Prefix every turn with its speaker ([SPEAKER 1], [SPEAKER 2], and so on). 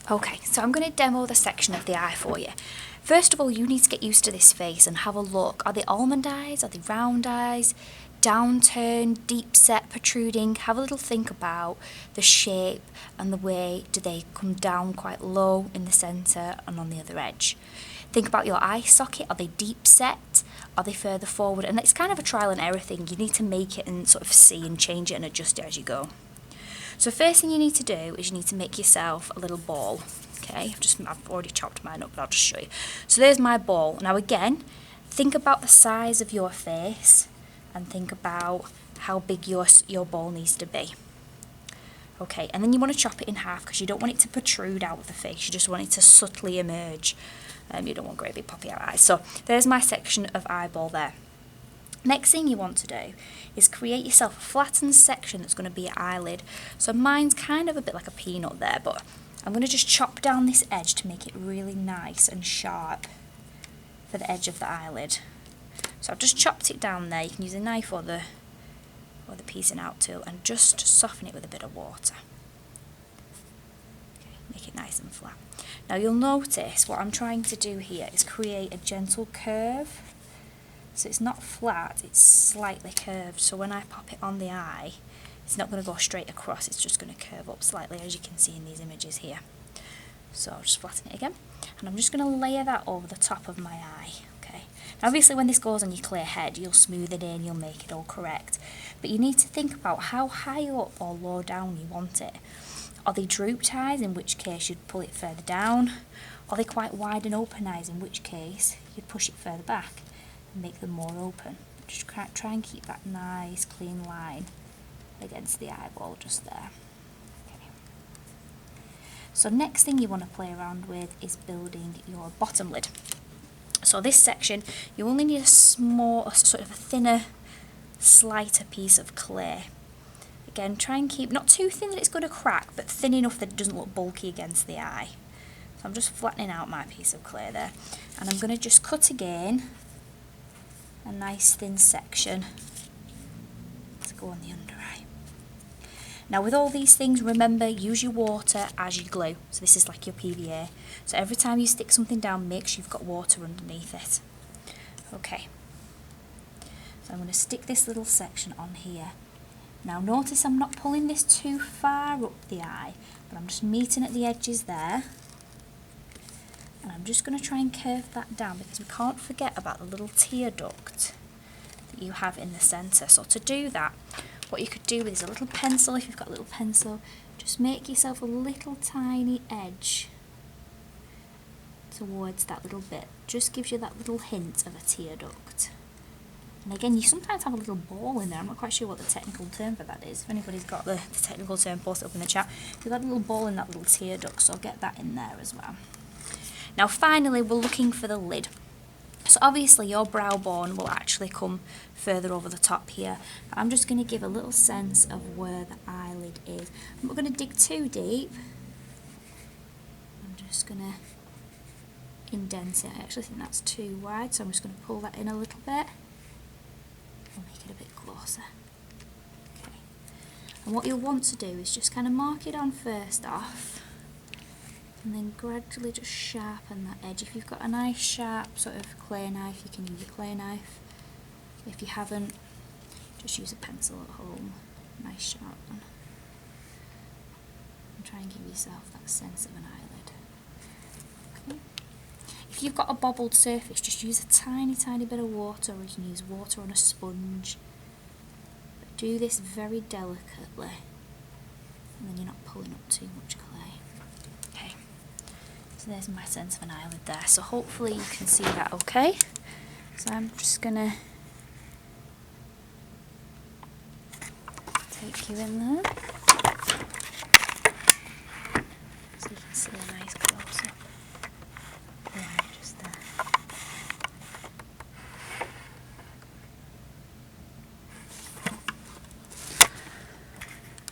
[SPEAKER 1] Okay, so I'm going to demo the section of the eye for you. First of all, you need to get used to this face and have a look. Are they almond eyes? Are they round eyes? Downturned, deep set, protruding? Have a little think about the shape and the way do they come down quite low in the centre and on the other edge. Think about your eye socket. Are they deep set? Are they further forward? And it's kind of a trial and error thing. You need to make it and sort of see and change it and adjust it as you go. So first thing you need to do is you need to make yourself a little ball. Okay, I've already chopped mine up, but I'll just show you. So there's my ball. Now again, think about the size of your face and think about how big your ball needs to be. Okay, and then you want to chop it in half because you don't want it to protrude out of the face. You just want it to subtly emerge. You don't want great big poppy out eyes. So there's my section of eyeball there. Next thing you want to do is create yourself a flattened section that's going to be your eyelid. So mine's kind of a bit like a peanut there, but I'm going to just chop down this edge to make it really nice and sharp for the edge of the eyelid. So I've just chopped it down there. You can use a knife or the piecing out tool and just soften it with a bit of water. Okay, make it nice and flat. Now you'll notice what I'm trying to do here is create a gentle curve. So it's not flat, it's slightly curved. So when I pop it on the eye, it's not going to go straight across, it's just going to curve up slightly, as you can see in these images here. So I'll just flatten it again. And I'm just going to layer that over the top of my eye. Okay. Now obviously when this goes on your clear head, you'll smooth it in, you'll make it all correct. But you need to think about how high up or low down you want it. Are they drooped eyes, in which case you'd pull it further down? Are they quite wide and open eyes, in which case you'd push it further back? Make them more open. Just try and keep that nice clean line against the eyeball just there. Okay. So next thing you want to play around with is building your bottom lid. So this section you only need a sort of a thinner, slighter piece of clay. Again, try and keep not too thin that it's going to crack, but thin enough that it doesn't look bulky against the eye. So I'm just flattening out my piece of clay there, and I'm going to just cut again a nice thin section to go on the under eye. Now with all these things, remember, use your water as your glue. So this is like your PVA. So every time you stick something down, make sure you've got water underneath it. Okay. So I'm going to stick this little section on here. Now notice I'm not pulling this too far up the eye, but I'm just meeting at the edges there. And I'm just going to try and curve that down because we can't forget about the little tear duct that you have in the centre. So to do that, what you could do is a little pencil, if you've got a little pencil, just make yourself a little tiny edge towards that little bit. Just gives you that little hint of a tear duct. And again, you sometimes have a little ball in there. I'm not quite sure what the technical term for that is. If anybody's got the technical term, post it up in the chat. You've got a little ball in that little tear duct, so get that in there as well. Now finally, we're looking for the lid. So obviously your brow bone will actually come further over the top here. But I'm just going to give a little sense of where the eyelid is. I'm not going to dig too deep. I'm just going to indent it. I actually think that's too wide, so I'm just going to pull that in a little bit. I'll make it a bit closer. Okay. And what you'll want to do is just kind of mark it on first off. And then gradually just sharpen that edge. If you've got a nice sharp sort of clay knife, you can use a clay knife. If you haven't, just use a pencil at home. Nice sharp one. And try and give yourself that sense of an eyelid. Okay. If you've got a bobbled surface, just use a tiny bit of water, or you can use water on a sponge. But do this very delicately, and then you're not pulling up too much clay. So there's my sense of an eyelid there. So hopefully you can see that okay. So I'm just going to take you in there. So you can see a nice close up.